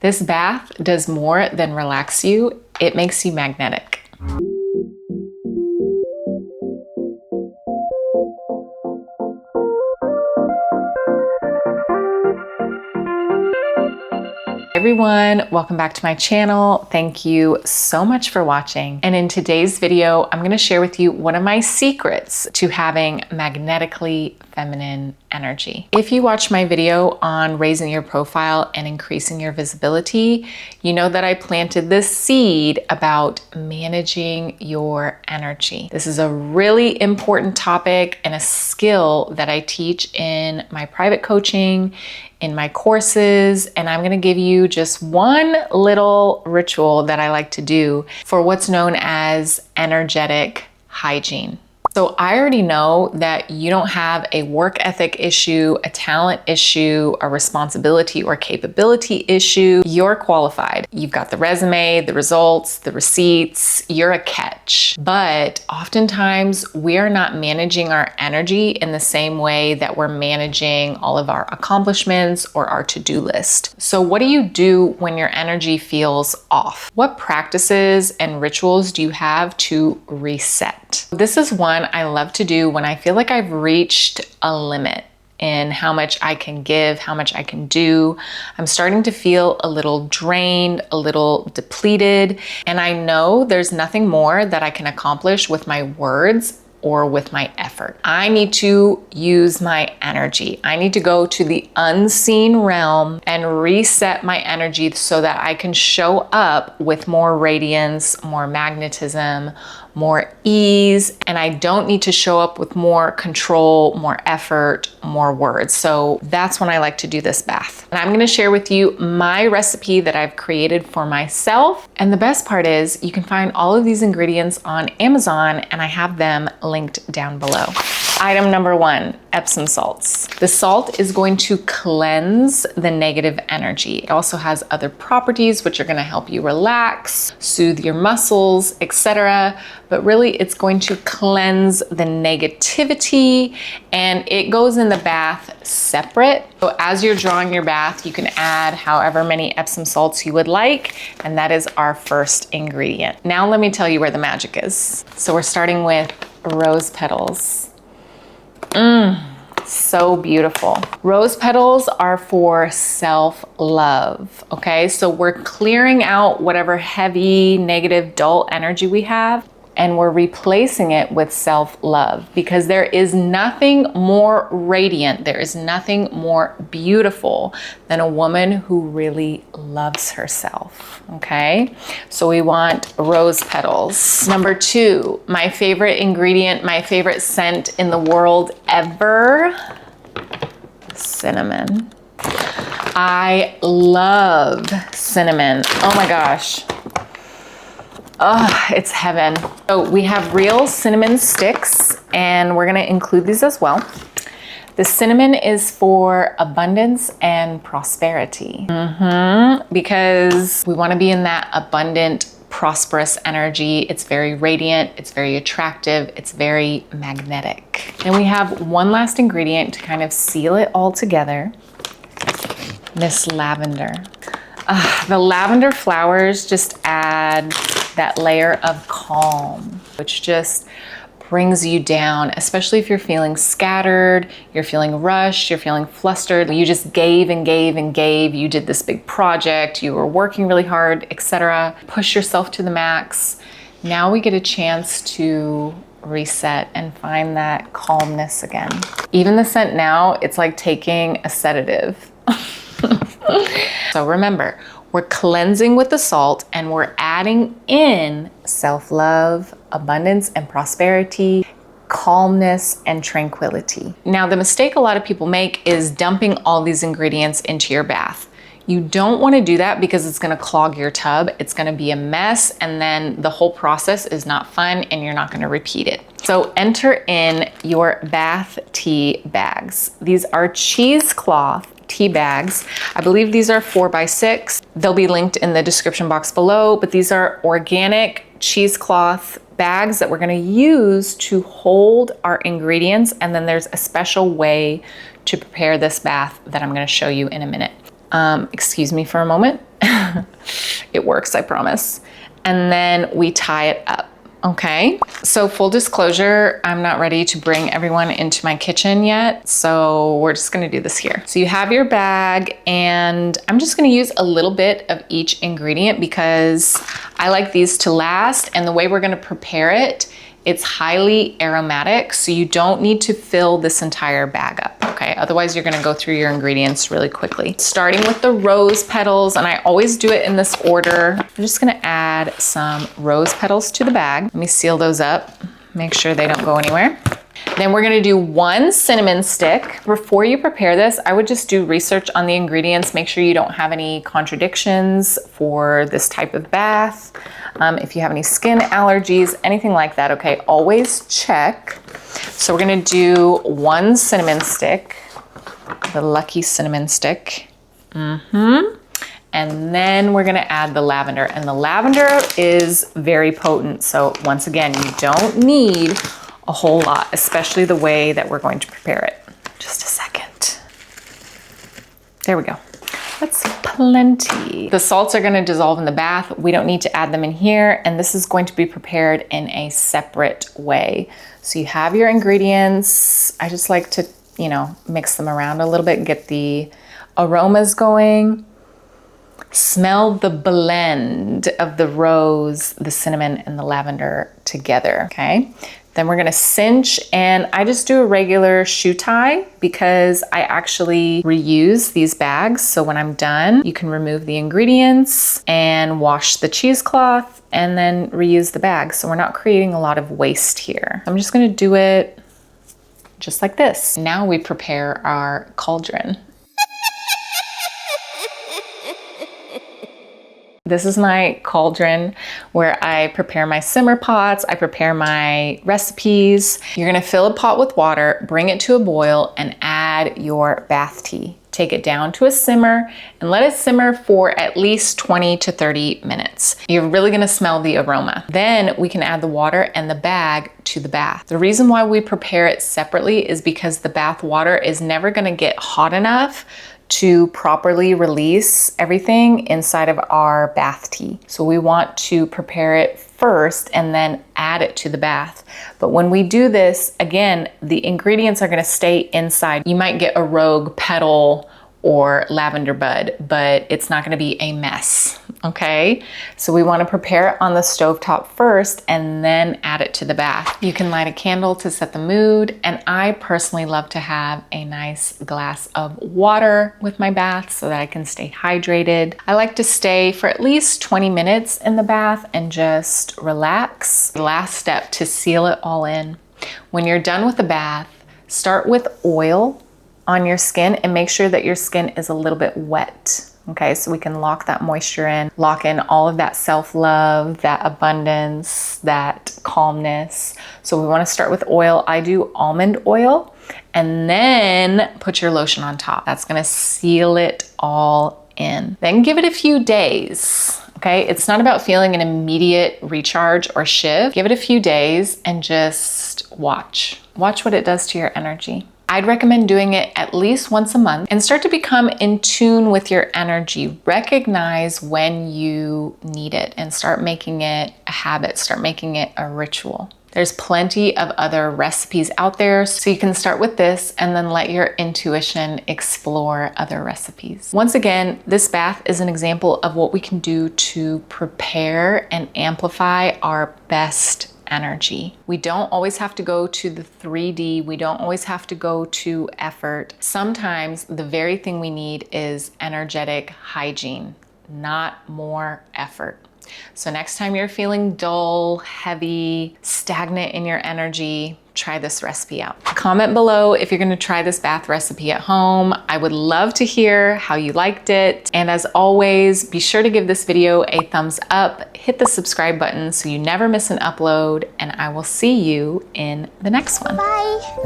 This bath does more than relax you, it makes you magnetic. Everyone, welcome back to my channel. Thank you so much for watching. And in today's video, I'm going to share with you one of my secrets to having magnetically feminine energy. If you watch my video on raising your profile and increasing your visibility, you know that I planted this seed about managing your energy. This is a really important topic and a skill that I teach in my private coaching, in my courses, and I'm gonna give you just one little ritual that I like to do for what's known as energetic hygiene. So I already know that you don't have a work ethic issue, a talent issue, a responsibility or capability issue. You're qualified. You've got the resume, the results, the receipts, you're a catch. But oftentimes we are not managing our energy in the same way that we're managing all of our accomplishments or our to-do list. So what do you do when your energy feels off? What practices and rituals do you have to reset? This is one I love to do when I feel like I've reached a limit in how much I can give, how much I can do. I'm starting to feel a little drained, a little depleted, and I know there's nothing more that I can accomplish with my words or with my effort. I need to use my energy. I need to go to the unseen realm and reset my energy so that I can show up with more radiance, more magnetism, more ease, and I don't need to show up with more control, more effort, more words. So that's when I like to do this bath. And I'm gonna share with you my recipe that I've created for myself. And the best part is you can find all of these ingredients on Amazon, and I have them linked down below. Item number one, Epsom salts. The salt is going to cleanse the negative energy. It also has other properties which are going to help you relax, soothe your muscles, etc. But really it's going to cleanse the negativity, and it goes in the bath separate. So as you're drawing your bath, you can add however many Epsom salts you would like, and that is our first ingredient. Now let me tell you where the magic is. So we're starting with rose petals. So beautiful. Rose petals are for self-love, okay? So we're clearing out whatever heavy, negative, dull energy we have, and we're replacing it with self-love, because there is nothing more radiant, there is nothing more beautiful than a woman who really loves herself, okay? So we want rose petals. Number two, my favorite ingredient, my favorite scent in the world ever, cinnamon. I love cinnamon. Oh my gosh. Oh, it's heaven. So we have real cinnamon sticks, and we're gonna include these as well. The cinnamon is for abundance and prosperity. Because we wanna be in that abundant, prosperous energy. It's very radiant, it's very attractive, it's very magnetic. And we have one last ingredient to kind of seal it all together. This lavender. The lavender flowers just add that layer of calm, which just brings you down, especially if you're feeling scattered, you're feeling rushed, you're feeling flustered, you just gave and gave and gave, you did this big project, you were working really hard, etc. Push yourself to the max. Now we get a chance to reset and find that calmness again. Even the scent now, it's like taking a sedative. So remember, we're cleansing with the salt, and we're adding in self-love, abundance and prosperity, calmness and tranquility. Now, the mistake a lot of people make is dumping all these ingredients into your bath. You don't want to do that because it's going to clog your tub. It's going to be a mess, and then the whole process is not fun and you're not going to repeat it. So enter in your bath tea bags. These are cheesecloth tea bags. I believe these are 4x6. They'll be linked in the description box below, but these are organic cheesecloth bags that we're gonna use to hold our ingredients, and then there's a special way to prepare this bath that I'm gonna show you in a minute. Excuse me for a moment. It works, I promise. And then we tie it up. Okay, so full disclosure, I'm not ready to bring everyone into my kitchen yet, so we're just gonna do this here. So you have your bag, and I'm just gonna use a little bit of each ingredient because I like these to last, and the way we're gonna prepare it, it's highly aromatic, so you don't need to fill this entire bag up, okay? Otherwise, you're gonna go through your ingredients really quickly. Starting with the rose petals, and I always do it in this order. I'm just gonna add some rose petals to the bag. Let me seal those up, make sure they don't go anywhere. Then we're gonna do 1 cinnamon stick. Before you prepare this, I would just do research on the ingredients. Make sure you don't have any contraindications for this type of bath. If you have any skin allergies, anything like that, okay, always check. So we're gonna do 1 cinnamon stick, the lucky cinnamon stick. And then we're gonna add the lavender, and the lavender is very potent. So once again, you don't need a whole lot, especially the way that we're going to prepare it. Just a second. There we go. That's plenty. The salts are gonna dissolve in the bath. We don't need to add them in here, and this is going to be prepared in a separate way. So you have your ingredients. I just like to, you know, mix them around a little bit, get the aromas going. Smell the blend of the rose, the cinnamon, and the lavender together, okay? Then we're gonna cinch, and I just do a regular shoe tie because I actually reuse these bags. So when I'm done, you can remove the ingredients and wash the cheesecloth and then reuse the bag. So we're not creating a lot of waste here. I'm just gonna do it just like this. Now we prepare our cauldron. This is my cauldron where I prepare my simmer pots, I prepare my recipes. You're gonna fill a pot with water, bring it to a boil, and add your bath tea. Take it down to a simmer and let it simmer for at least 20 to 30 minutes. You're really gonna smell the aroma. Then we can add the water and the bag to the bath. The reason why we prepare it separately is because the bath water is never gonna get hot enough to properly release everything inside of our bath tea. So we want to prepare it first and then add it to the bath. But when we do this, again, the ingredients are gonna stay inside. You might get a rogue petal or lavender bud, but it's not gonna be a mess, okay? So we wanna prepare it on the stovetop first and then add it to the bath. You can light a candle to set the mood, and I personally love to have a nice glass of water with my bath so that I can stay hydrated. I like to stay for at least 20 minutes in the bath and just relax. The last step to seal it all in. When you're done with the bath, start with oil on your skin and make sure that your skin is a little bit wet. Okay, so we can lock that moisture in, lock in all of that self-love, that abundance, that calmness. So we wanna start with oil. I do almond oil, and then put your lotion on top. That's gonna seal it all in. Then give it a few days. Okay, it's not about feeling an immediate recharge or shift. Give it a few days and just watch. Watch what it does to your energy. I'd recommend doing it at least once a month and start to become in tune with your energy. Recognize when you need it and start making it a habit, start making it a ritual. There's plenty of other recipes out there, so you can start with this and then let your intuition explore other recipes. Once again, this bath is an example of what we can do to prepare and amplify our best energy. We don't always have to go to the 3D. We don't always have to go to effort. Sometimes the very thing we need is energetic hygiene, not more effort. So next time you're feeling dull, heavy, stagnant in your energy, try this recipe out. Comment below if you're gonna try this bath recipe at home. I would love to hear how you liked it. And as always, be sure to give this video a thumbs up, hit the subscribe button so you never miss an upload, and I will see you in the next one. Bye.